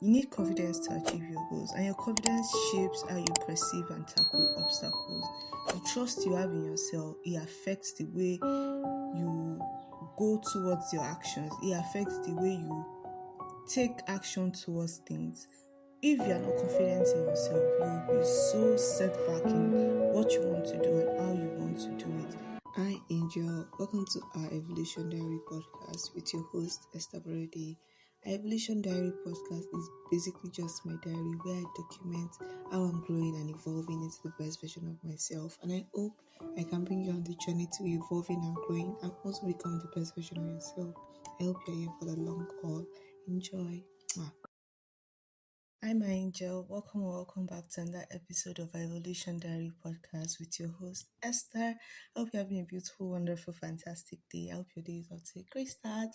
You need confidence to achieve your goals, and your confidence shapes how you perceive and tackle obstacles. The trust you have in yourself, it affects the way you go towards your actions, it affects the way you take action towards things. If you are not confident in yourself, you will be so set back in what you want to do and how you want to do it. Hi, Angel. Welcome to our Evolution Diary podcast with your host, Esther Brody. Our Evolution Diary podcast is basically just my diary where I document how I'm growing and evolving into the best version of myself. And I hope I can bring you on the journey to evolving and growing and also become the best version of yourself. I hope you're here for the long haul. Enjoy. Mwah. Hi, my angel. Welcome back to another episode of our Evolution Diary podcast with your host, Esther. I hope you're having a beautiful, wonderful, fantastic day. I hope your day is off to a great start.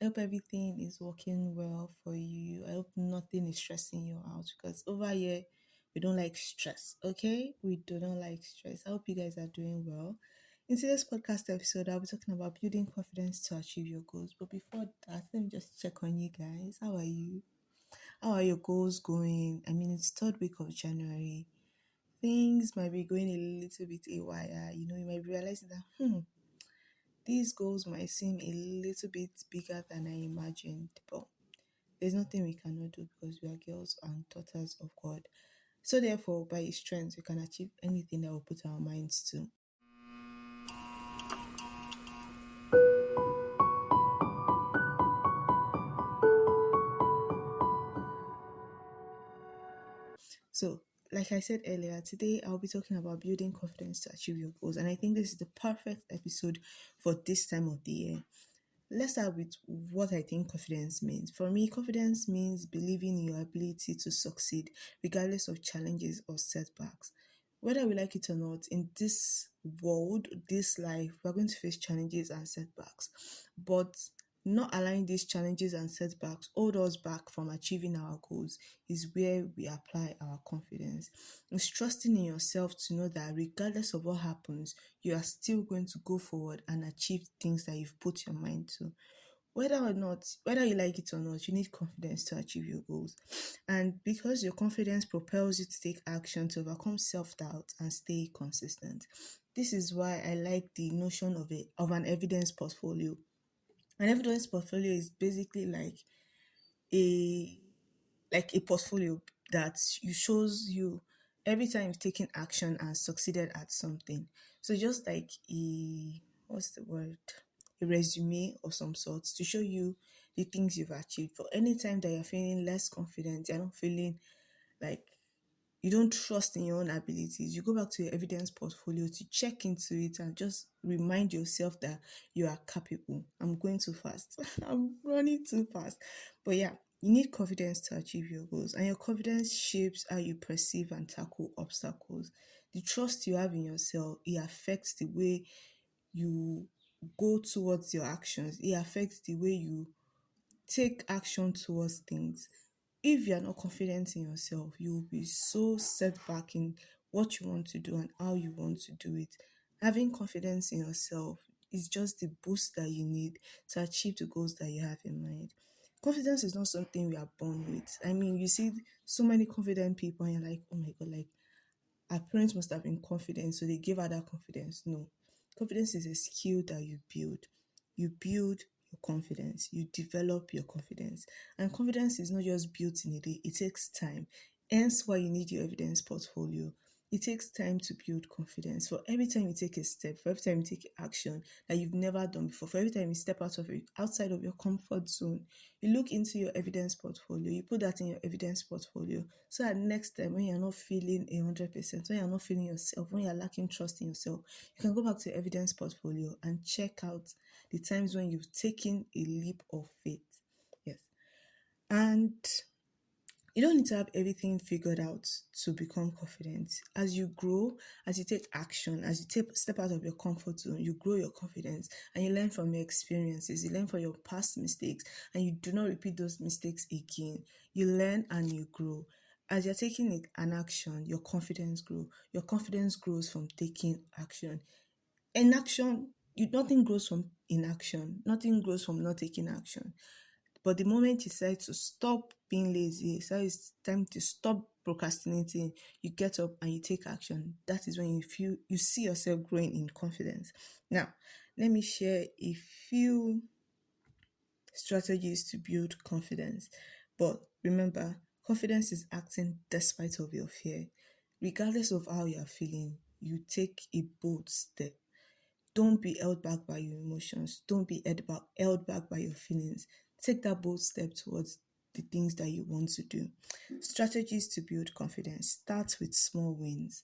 I hope everything is working well for you. I hope nothing is stressing you out because over here, we don't like stress, okay? We do not like stress. I hope you guys are doing well. In today's podcast episode, I'll be talking about building confidence to achieve your goals. But before that, let me just check on you guys. How are you? How are your goals going? I mean, it's third week of January. Things might be going a little bit haywire. You might be realizing that these goals might seem a little bit bigger than I imagined, but there's nothing we cannot do because we are girls and daughters of God. So therefore, by His strength, we can achieve anything that we put our minds to. So, like I said earlier, today I'll be talking about building confidence to achieve your goals, and I think this is the perfect episode for this time of the year. Let's start with what I think confidence means. For me, confidence means believing in your ability to succeed regardless of challenges or setbacks. Whether we like it or not, in this world, this life, we're going to face challenges and setbacks. But not allowing these challenges and setbacks hold us back from achieving our goals is where we apply our confidence. It's trusting in yourself to know that regardless of what happens, you are still going to go forward and achieve things that you've put your mind to. Whether you like it or not, you need confidence to achieve your goals. And because your confidence propels you to take action to overcome self-doubt and stay consistent. This is why I like the notion of an evidence portfolio. An evidence portfolio is basically a like a portfolio that you shows you every time you've taken action and succeeded at something. So just like what's the word? A resume of some sort to show you the things you've achieved. For any time that you're feeling less confident, you're not feeling like you don't trust in your own abilities, you go back to your evidence portfolio to check into it and just remind yourself that you are capable. I'm going too fast. I'm running too fast. But yeah, you need confidence to achieve your goals, and your confidence shapes how you perceive and tackle obstacles. The trust you have in yourself, it affects the way you go towards your actions, it affects the way you take action towards things. If you are not confident in yourself, you will be so set back in what you want to do and how you want to do it. Having confidence in yourself is just the boost that you need to achieve the goals that you have in mind. Confidence is not something we are born with. I mean, you see so many confident people and you're like, oh my God, like our parents must have been confident, so they gave her that confidence. No. Confidence is a skill that you build. You build your confidence, you develop your confidence. And confidence is not just built in a day, it takes time. Hence why you need your evidence portfolio. It takes time to build confidence. For every time you take a step, for every time you take action that you've never done before, for every time you step outside of your comfort zone, you look into your evidence portfolio, you put that in your evidence portfolio. So that next time when you're not feeling 100%, when you're not feeling yourself, when you're lacking trust in yourself, you can go back to your evidence portfolio and check out the times when you've taken a leap of faith. Yes. And you don't need to have everything figured out to become confident. As you grow, as you take action, as you step out of your comfort zone, you grow your confidence and you learn from your experiences, you learn from your past mistakes, and you do not repeat those mistakes again. You learn and you grow. As you're taking an action, your confidence grows. Your confidence grows from taking action. In action, nothing grows from inaction, nothing grows from not taking action. But the moment you decide to stop being lazy, so it's time to stop procrastinating, you get up and you take action. That is when you see yourself growing in confidence. Now, let me share a few strategies to build confidence. But remember, confidence is acting despite of your fear. Regardless of how you are feeling, you take a bold step. Don't be held back by your emotions. Don't be held back by your feelings. Take that bold step towards the things that you want to do. Strategies to build confidence. Start with small wins.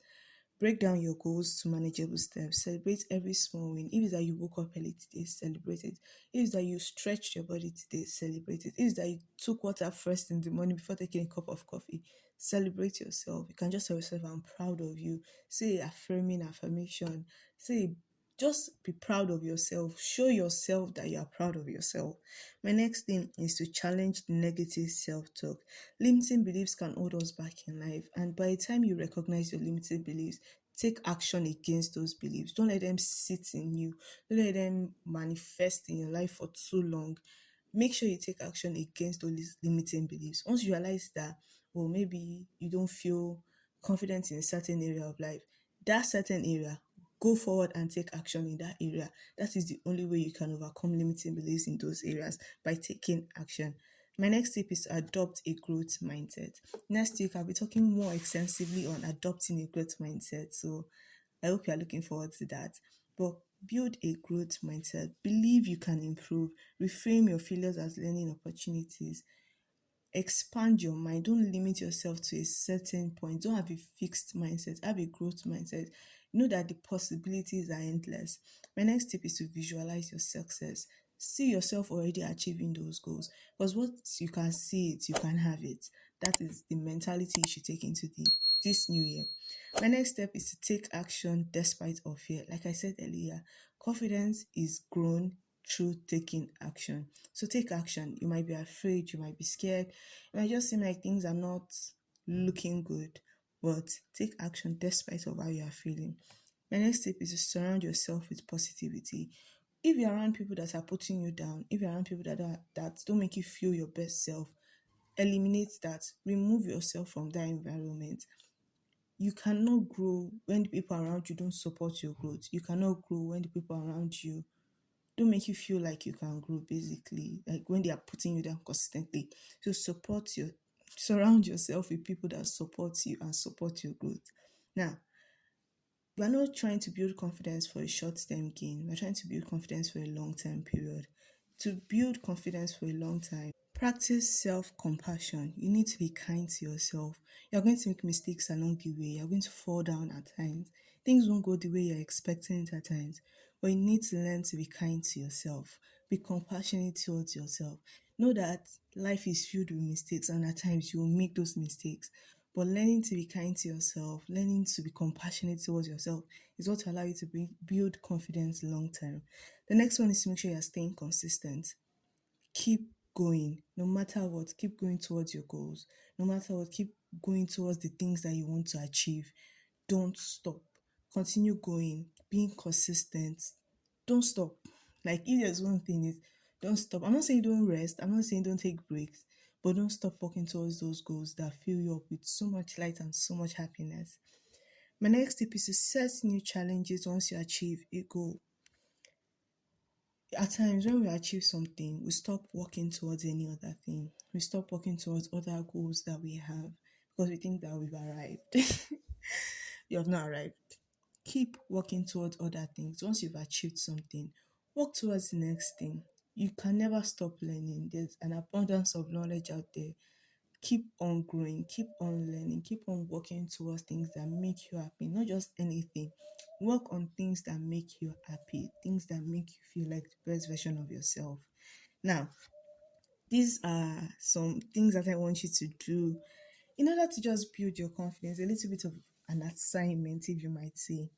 Break down your goals to manageable steps. Celebrate every small win. If it's that you woke up early today, celebrate it. If it's that you stretched your body today, celebrate it. If it's that you took water first in the morning before taking a cup of coffee, celebrate yourself. You can just tell yourself, I'm proud of you. Say affirming affirmation. Say just be proud of yourself. Show yourself that you are proud of yourself. My next thing is to challenge negative self talk. Limiting beliefs can hold us back in life, and by the time you recognize your limited beliefs, take action against those beliefs. Don't let them sit in you, don't let them manifest in your life for too long. Make sure you take action against those limiting beliefs. Once you realize that, or maybe you don't feel confident in a certain area of life, that certain area, go forward and take action in that area. That is the only way you can overcome limiting beliefs in those areas, by taking action. My next tip is to adopt a growth mindset. Next week, I'll be talking more extensively on adopting a growth mindset. So I hope you are looking forward to that. But build a growth mindset. Believe you can improve. Reframe your failures as learning opportunities. Expand your mind. Don't limit yourself to a certain point. Don't have a fixed mindset. Have a growth mindset. Know that the possibilities are endless. My next tip is to visualize your success. See yourself already achieving those goals. Because once you can see it, you can have it. That is the mentality you should take into this new year. My next step is to take action despite of fear. Like I said earlier, confidence is grown through taking action. So take action. You might be afraid, you might be scared, it might just seem like things are not looking good, but take action despite of how you are feeling. My next tip is to surround yourself with positivity. If you're around people that are putting you down, if you're around people that don't make you feel your best self, eliminate that. Remove yourself from that environment. You cannot grow when the people around you don't support your growth. You cannot grow when the people around you don't make you feel like you can grow, basically, like when they are putting you down constantly. So surround yourself with people that support you and support your growth. Now, we're not trying to build confidence for a short-term gain. We're trying to build confidence for a long-term period. To build confidence for a long time, practice self-compassion. You need to be kind to yourself. You're going to make mistakes along the way. You're going to fall down at times. Things won't go the way you're expecting it at times. But you need to learn to be kind to yourself. Be compassionate towards yourself. Know that life is filled with mistakes, and at times you will make those mistakes. But learning to be kind to yourself, learning to be compassionate towards yourself is what will allow you to build confidence long term. The next one is to make sure you're staying consistent. Keep going no matter what. Keep going towards your goals. No matter what, keep going towards the things that you want to achieve. Don't stop. Continue going, being consistent. Don't stop. Like, if there's one thing, is don't stop. I'm not saying don't rest, I'm not saying don't take breaks, but don't stop working towards those goals that fill you up with so much light and so much happiness. My next tip is to set new challenges once you achieve a goal. At times when we achieve something, we stop working towards any other thing. We stop working towards other goals that we have because we think that we've arrived. You have not arrived. Keep working towards other things. Once you've achieved something, work towards the next thing. You can never stop learning. There's an abundance of knowledge out there. Keep on growing, keep on learning, keep on working towards things that make you happy, not just anything. Work on things that make you happy, things that make you feel like the best version of yourself. Now, these are some things that I want you to do in order to just build your confidence, a little bit of an assignment, if you might say.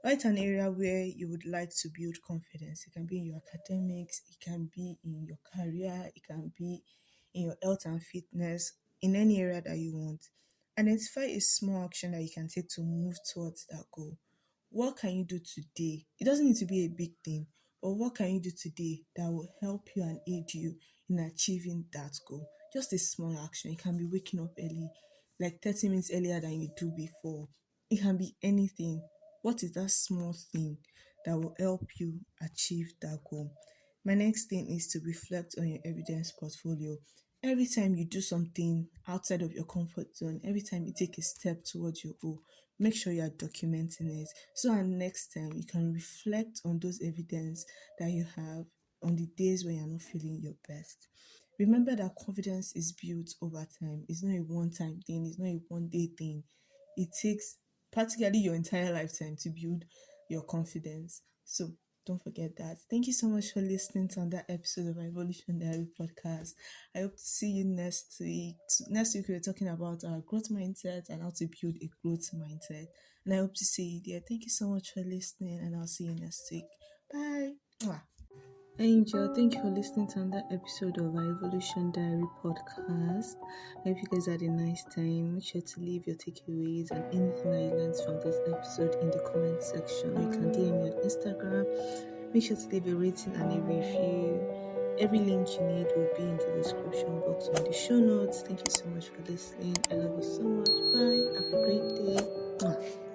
Write an area where you would like to build confidence. It can be in your academics, it can be in your career, it can be in your health and fitness, in any area that you want. Identify a small action that you can take to move towards that goal. What can you do today? It doesn't need to be a big thing, but what can you do today that will help you and aid you in achieving that goal. Just a small action. It can be waking up early, like 30 minutes earlier than you do before. It can be anything. What is that small thing that will help you achieve that goal? My next thing is to reflect on your evidence portfolio. Every time you do something outside of your comfort zone, every time you take a step towards your goal, make sure you are documenting it. So that next time you can reflect on those evidence that you have on the days when you're not feeling your best. Remember that confidence is built over time. It's not a one time thing, it's not a one day thing. It takes practically your entire lifetime to build your confidence. So don't forget that. Thank you so much for listening to another episode of Evolution Diary podcast. I hope to see you next week. Next week, we're talking about our growth mindset and how to build a growth mindset. And I hope to see you there. Thank you so much for listening, and I'll see you next week. Bye. Mwah. Angel, thank you for listening to another episode of our Evolution Diary podcast. I hope you guys had a nice time. Make sure to leave your takeaways and anything that you learned from this episode in the comment section. You can DM me on Instagram. Make sure to leave a rating and a review. Every link you need will be in the description box on the show notes. Thank you so much for listening. I love you so much. Bye. Have a great day. Mwah.